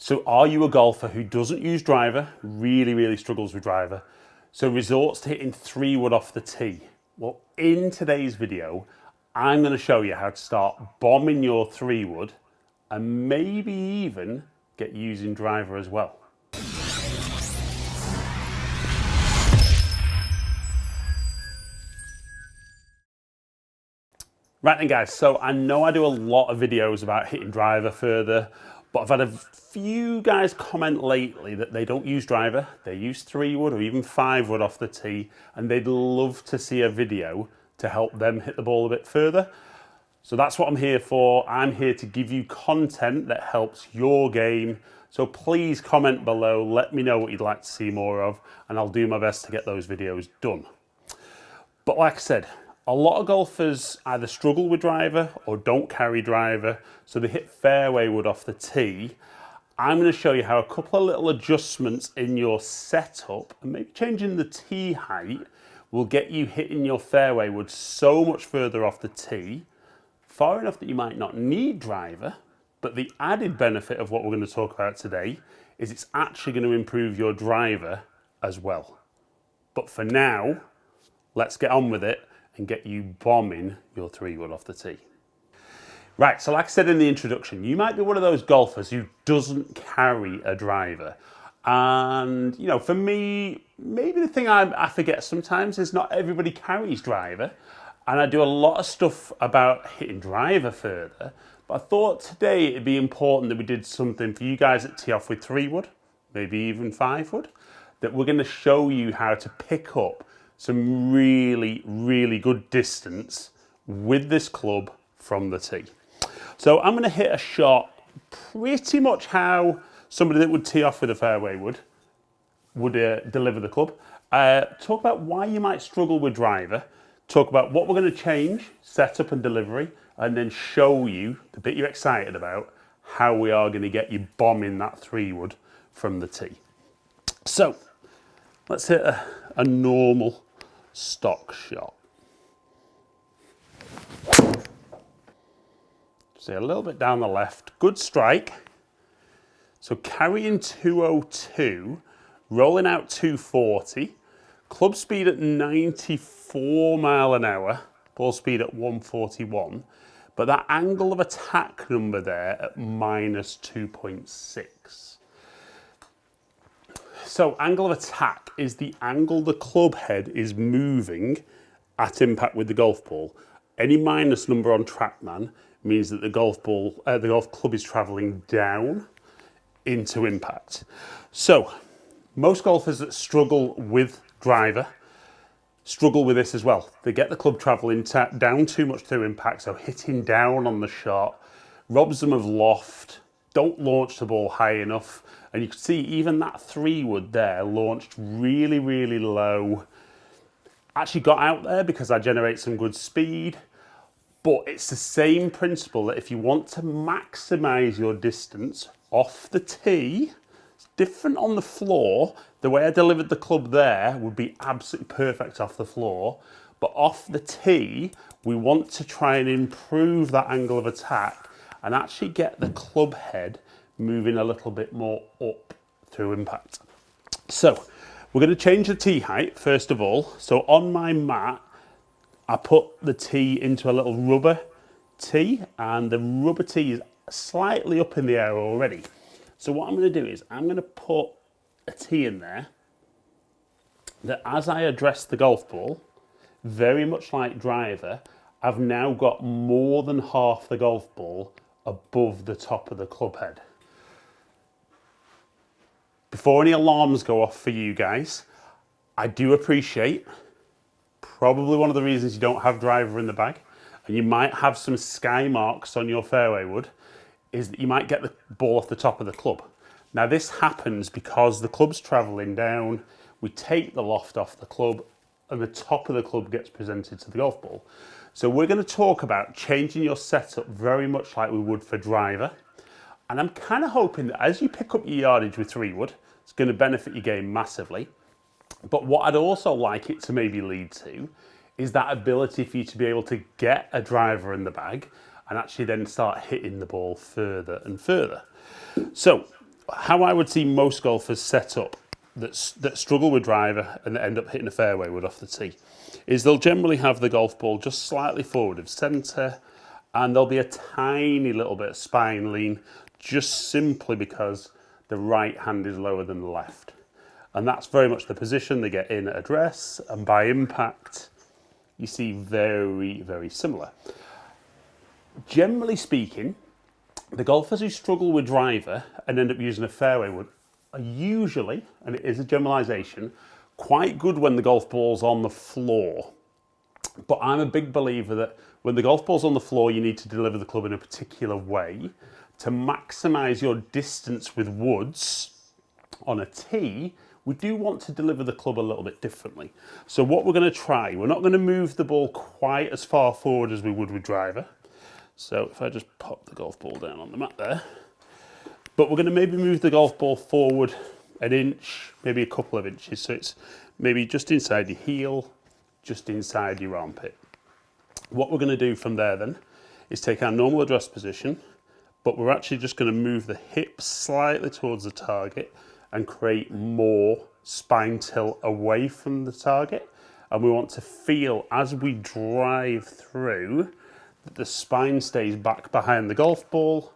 So are you a golfer who doesn't use driver, really struggles with driver, so resorts to hitting 3-wood off the tee? Well, in today's video, I'm going to show you how to start bombing your 3-wood and maybe even get using driver as well. Right then guys, so I know I do a lot of videos about hitting driver further, but I've had a few guys comment lately that they don't use driver, they use 3-wood or even 5-wood off the tee, and they'd love to see a video to help them hit the ball a bit further. So that's what I'm here for. I'm here to give you content that helps your game. So please comment below, let me know what you'd like to see more of, and I'll do my best to get those videos done. But like I said, a lot of golfers either struggle with driver or don't carry driver, so they hit fairway wood off the tee. I'm going to show you how a couple of little adjustments in your setup and maybe changing the tee height will get you hitting your fairway wood so much further off the tee, far enough that you might not need driver, but the added benefit of what we're going to talk about today is it's actually going to improve your driver as well. But for now, let's get on with it and get you bombing your 3-wood off the tee. Right, so like I said in the introduction, you might be one of those golfers who doesn't carry a driver. And, you know, for me, maybe the thing I forget sometimes is not everybody carries driver. And I do a lot of stuff about hitting driver further. But I thought today it'd be important that we did something for you guys that tee off with 3-wood, maybe even 5-wood, that we're going to show you how to pick up some really good distance with this club from the tee. So I'm going to hit a shot pretty much how somebody that would tee off with a fairway would deliver the club. Talk about why you might struggle with driver, talk about what we're going to change, setup and delivery, and then show you the bit you're excited about, how we are going to get you bombing that 3-wood from the tee. So let's hit a normal stock shot. See a little bit down the left, good strike. So carrying 202, rolling out 240, club speed at 94 mile an hour, ball speed at 141, but that angle of attack number there at minus 2.6. So angle of attack is the angle the club head is moving at impact with the golf ball. Any minus number on TrackMan means that the golf club is traveling down into impact. So most golfers that struggle with driver struggle with this as well. They get the club traveling down too much through impact, so hitting down on the shot robs them of loft, don't launch the ball high enough. And you can see even that 3-wood there launched really low. Actually got out there because I generate some good speed. But it's the same principle that if you want to maximize your distance off the tee, it's different on the floor. The way I delivered the club there would be absolutely perfect off the floor. But off the tee, we want to try and improve that angle of attack and actually get the club head moving a little bit more up through impact. So we're going to change the tee height first of all. So on my mat, I put the tee into a little rubber tee, and the rubber tee is slightly up in the air already. So what I'm going to do is I'm going to put a tee in there that as I address the golf ball, very much like driver, I've now got more than half the golf ball above the top of the club head. Before any alarms go off for you guys, I do appreciate probably one of the reasons you don't have driver in the bag, and you might have some sky marks on your fairway wood, is that you might get the ball off the top of the club. Now this happens because the club's traveling down, we take the loft off the club, and the top of the club gets presented to the golf ball. So we're going to talk about changing your setup very much like we would for driver. And I'm kind of hoping that as you pick up your yardage with 3-wood, it's going to benefit your game massively. But what I'd also like it to maybe lead to is that ability for you to be able to get a driver in the bag and actually then start hitting the ball further and further. So how I would see most golfers set up that struggle with driver and end up hitting a fairway wood off the tee is they'll generally have the golf ball just slightly forward of centre, and there'll be a tiny little bit of spine lean just simply because the right hand is lower than the left. And that's very much the position they get in at address, and by impact, you see very, very similar. Generally speaking, the golfers who struggle with driver and end up using a fairway wood are usually, and it is a generalisation, quite good when the golf ball's on the floor. But I'm a big believer that when the golf ball's on the floor, you need to deliver the club in a particular way to maximise your distance with woods on a tee. We do want to deliver the club a little bit differently. So what we're going to try, we're not going to move the ball quite as far forward as we would with driver. So if I just pop the golf ball down on the mat there, but we're going to maybe move the golf ball forward an inch, maybe a couple of inches. So it's maybe just inside your heel, just inside your armpit. What we're going to do from there then is take our normal address position, but we're actually just going to move the hips slightly towards the target and create more spine tilt away from the target. And we want to feel as we drive through that the spine stays back behind the golf ball,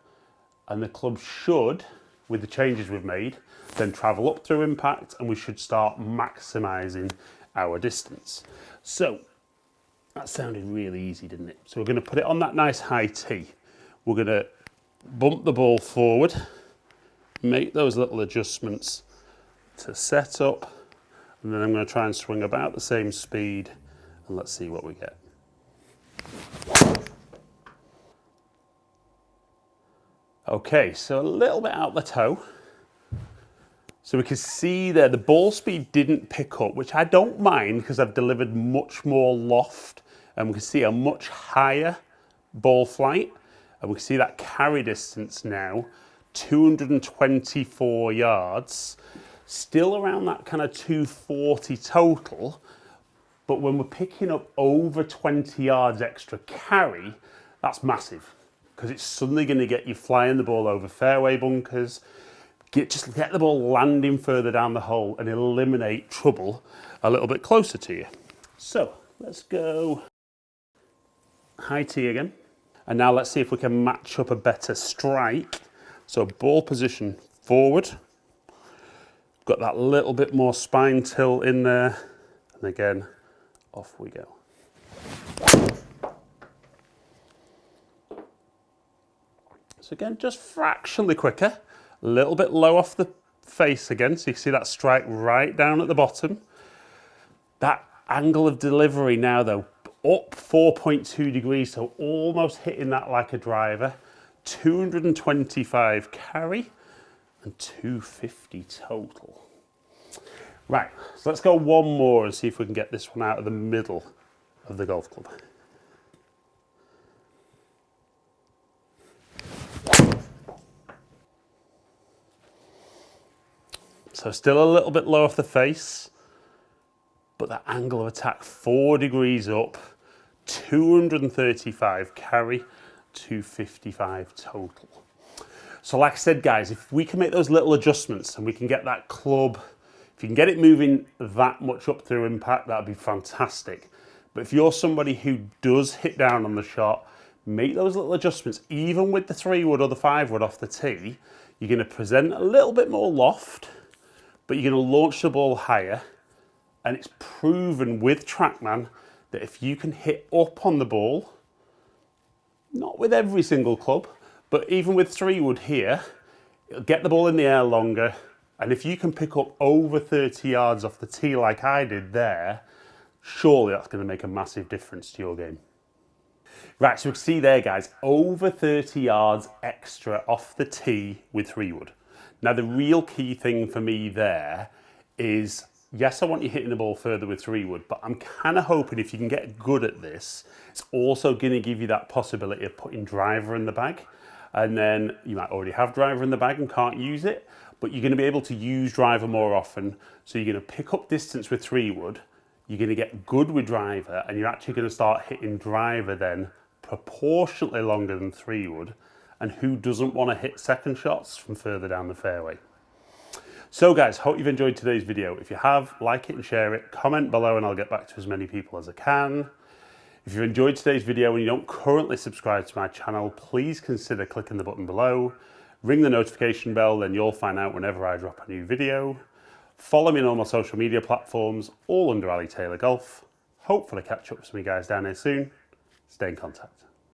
and the club should, with the changes we've made, then travel up through impact, and we should start maximising our distance. So that sounded really easy, didn't it? So we're going to put it on that nice high tee. We're going to bump the ball forward, make those little adjustments to set up, and then I'm going to try and swing about the same speed, and let's see what we get. Okay, so a little bit out the toe. So we can see there the ball speed didn't pick up, which I don't mind because I've delivered much more loft, and we can see a much higher ball flight, and we can see that carry distance now, 224 yards, still around that kind of 240 total, but when we're picking up over 20 yards extra carry, that's massive, because it's suddenly going to get you flying the ball over fairway bunkers, just get the ball landing further down the hole and eliminate trouble a little bit closer to you. So let's go high tee again. And now let's see if we can match up a better strike. So ball position forward. Got that little bit more spine tilt in there. And again, off we go. So again, just fractionally quicker. A little bit low off the face again, so you see that strike right down at the bottom. That angle of delivery now though, up 4.2 degrees, so almost hitting that like a driver. 225 carry and 250 total. Right, so let's go one more and see if we can get this one out of the middle of the golf club. So still a little bit low off the face, but that angle of attack 4 degrees up, 235 carry, 255 total. So like I said, guys, if we can make those little adjustments and we can get that club, if you can get it moving that much up through impact, that'd be fantastic. But if you're somebody who does hit down on the shot, make those little adjustments, even with the 3-wood or the 5-wood off the tee, you're going to present a little bit more loft, but you're going to launch the ball higher, and it's proven with TrackMan that if you can hit up on the ball, not with every single club, but even with 3-wood here, it'll get the ball in the air longer, and if you can pick up over 30 yards off the tee like I did there, surely that's going to make a massive difference to your game. Right, so we can see there, guys, over 30 yards extra off the tee with 3-wood. Now, the real key thing for me there is, yes, I want you hitting the ball further with 3-wood, but I'm kind of hoping if you can get good at this, it's also going to give you that possibility of putting driver in the bag. And then you might already have driver in the bag and can't use it, but you're going to be able to use driver more often. So you're going to pick up distance with 3-wood, you're going to get good with driver, and you're actually going to start hitting driver then proportionately longer than 3-wood. and who doesn't want to hit second shots from further down the fairway. So guys, hope you've enjoyed today's video. If you have, like it and share it, comment below and I'll get back to as many people as I can. If you've enjoyed today's video and you don't currently subscribe to my channel, please consider clicking the button below, ring the notification bell, then you'll find out whenever I drop a new video. Follow me on all my social media platforms, all under Ali Taylor Golf. Hopefully catch up with some of you guys down here soon. Stay in contact.